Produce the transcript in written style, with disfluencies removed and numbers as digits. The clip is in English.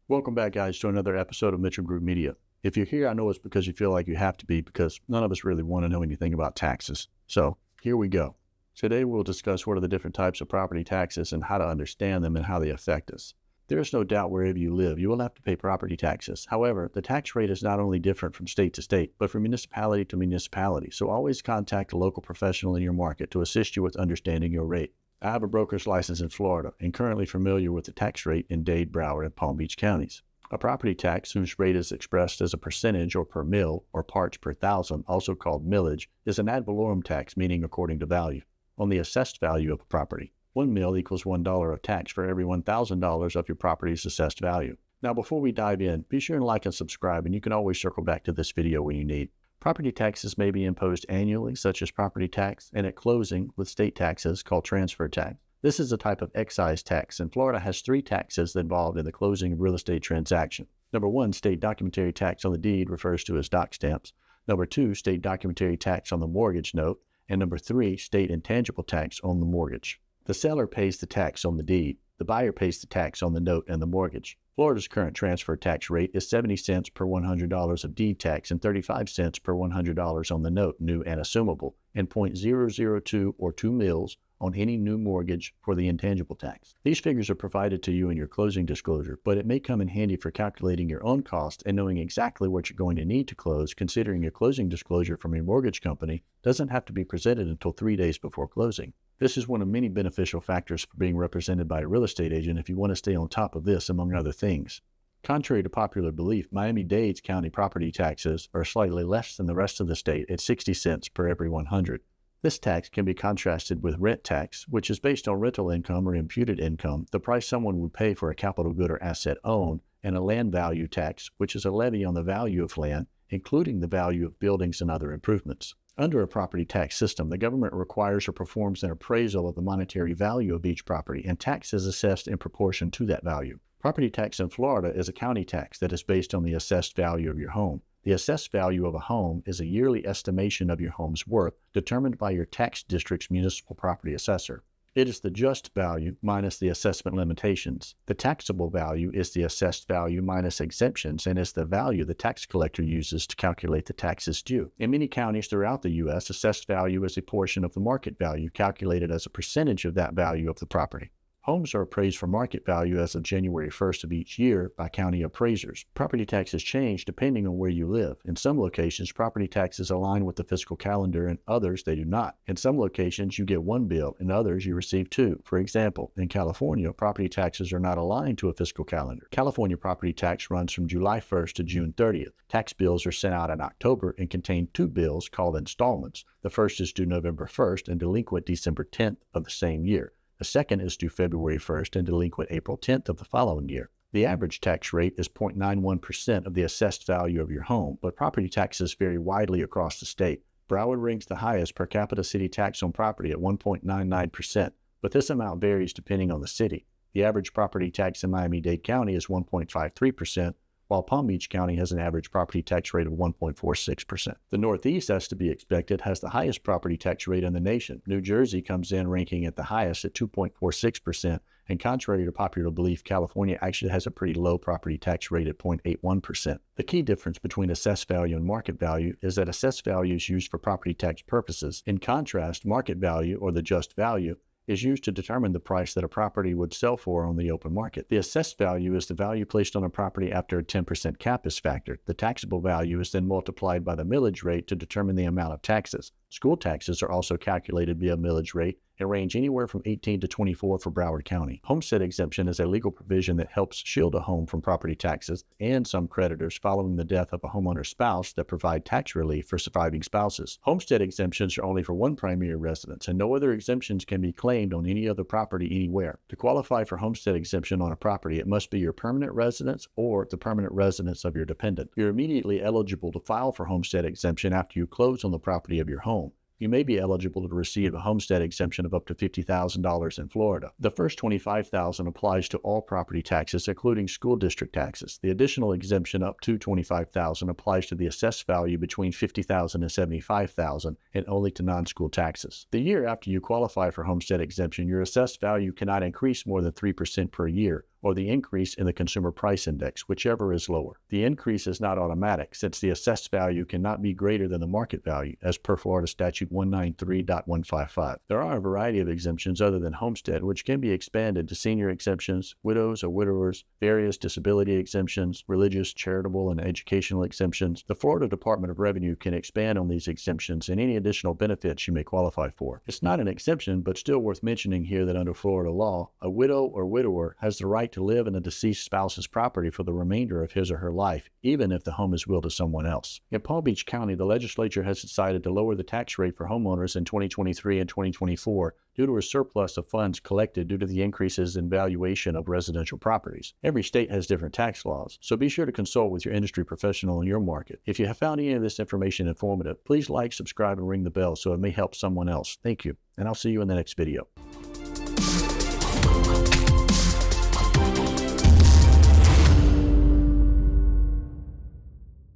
Welcome back, guys, to another episode of Mitchell Group Media. If you're here, I know it's because you feel like you have to be, because none of us really want to know anything about taxes. So here we go. Today we'll discuss what are the different types of property taxes and how to understand them and how they affect us. There is no doubt wherever you live, you will have to pay property taxes. However, the tax rate is not only different from state to state, but from municipality to municipality. So always contact a local professional in your market to assist you with understanding your rate. I have a broker's license in Florida and currently familiar with the tax rate in Dade, Broward, and Palm Beach counties. A property tax whose rate is expressed as a percentage or per mil or parts per thousand, also called millage, is an ad valorem tax, meaning according to value, on the assessed value of a property. 1 mil equals $1 of tax for every $1,000 of your property's assessed value. Now, before we dive in, be sure and like and subscribe, and you can always circle back to this video when you need. Property taxes may be imposed annually, such as property tax, and at closing with state taxes called transfer tax. This is a type of excise tax, and Florida has 3 taxes involved in the closing of real estate transaction. Number 1, state documentary tax on the deed, refers to as doc stamps. Number 2, state documentary tax on the mortgage note. And number 3, state intangible tax on the mortgage. The seller pays the tax on the deed. The buyer pays the tax on the note and the mortgage. Florida's current transfer tax rate is 70 cents per $100 of deed tax and 35 cents per $100 on the note, new and assumable, and 0.002 or 2 mils on any new mortgage for the intangible tax. These figures are provided to you in your closing disclosure, but it may come in handy for calculating your own cost and knowing exactly what you're going to need to close, considering your closing disclosure from your mortgage company doesn't have to be presented until 3 days before closing. This is one of many beneficial factors for being represented by a real estate agent if you want to stay on top of this, among other things. Contrary to popular belief, Miami-Dade County property taxes are slightly less than the rest of the state at 60 cents per every 100. This tax can be contrasted with rent tax, which is based on rental income or imputed income, the price someone would pay for a capital good or asset owned, and a land value tax, which is a levy on the value of land, including the value of buildings and other improvements. Under a property tax system, the government requires or performs an appraisal of the monetary value of each property, and tax is assessed in proportion to that value. Property tax in Florida is a county tax that is based on the assessed value of your home. The assessed value of a home is a yearly estimation of your home's worth determined by your tax district's municipal property assessor. It is the just value minus the assessment limitations. The taxable value is the assessed value minus exemptions and is the value the tax collector uses to calculate the taxes due. In many counties throughout the U.S., assessed value is a portion of the market value calculated as a percentage of that value of the property. Homes are appraised for market value as of January 1st of each year by county appraisers. Property taxes change depending on where you live. In some locations, property taxes align with the fiscal calendar, and others they do not. In some locations, you get 1 bill, in others you receive 2. For example, in California, property taxes are not aligned to a fiscal calendar. California property tax runs from July 1st to June 30th. Tax bills are sent out in October and contain 2 bills called installments. The first is due November 1st and delinquent December 10th of the same year. The second is due February 1st and delinquent April 10th of the following year. The average tax rate is 0.91% of the assessed value of your home, but property taxes vary widely across the state. Broward ranks the highest per capita city tax on property at 1.99%, but this amount varies depending on the city. The average property tax in Miami-Dade County is 1.53%, while Palm Beach County has an average property tax rate of 1.46%. The Northeast, as to be expected, has the highest property tax rate in the nation. New Jersey comes in ranking at the highest at 2.46%, and contrary to popular belief, California actually has a pretty low property tax rate at 0.81%. The key difference between assessed value and market value is that assessed value is used for property tax purposes. In contrast, market value, or the just value, is used to determine the price that a property would sell for on the open market. The assessed value is the value placed on a property after a 10% cap is factored. The taxable value is then multiplied by the millage rate to determine the amount of taxes. School taxes are also calculated via millage rate and range anywhere from 18 to 24 for Broward County. Homestead exemption is a legal provision that helps shield a home from property taxes and some creditors following the death of a homeowner's spouse that provide tax relief for surviving spouses. Homestead exemptions are only for one primary residence, and no other exemptions can be claimed on any other property anywhere. To qualify for homestead exemption on a property, it must be your permanent residence or the permanent residence of your dependent. You're immediately eligible to file for homestead exemption after you close on the property of your home. You may be eligible to receive a homestead exemption of up to $50,000 in Florida. The first $25,000 applies to all property taxes, including school district taxes. The additional exemption up to $25,000 applies to the assessed value between $50,000 and $75,000 and only to non-school taxes. The year after you qualify for homestead exemption, your assessed value cannot increase more than 3% per year, or the increase in the consumer price index, whichever is lower. The increase is not automatic, since the assessed value cannot be greater than the market value, as per Florida Statute 193.155. There are a variety of exemptions other than homestead, which can be expanded to senior exemptions, widows or widowers, various disability exemptions, religious, charitable, and educational exemptions. The Florida Department of Revenue can expand on these exemptions and any additional benefits you may qualify for. It's not an exemption, but still worth mentioning here that under Florida law, a widow or widower has the right to live in a deceased spouse's property for the remainder of his or her life, even if the home is willed to someone else. In Palm Beach County, the legislature has decided to lower the tax rate for homeowners in 2023 and 2024 due to a surplus of funds collected due to the increases in valuation of residential properties. Every state has different tax laws, so be sure to consult with your industry professional in your market. If you have found any of this information informative, please like, subscribe, and ring the bell so it may help someone else. Thank you, and I'll see you in the next video.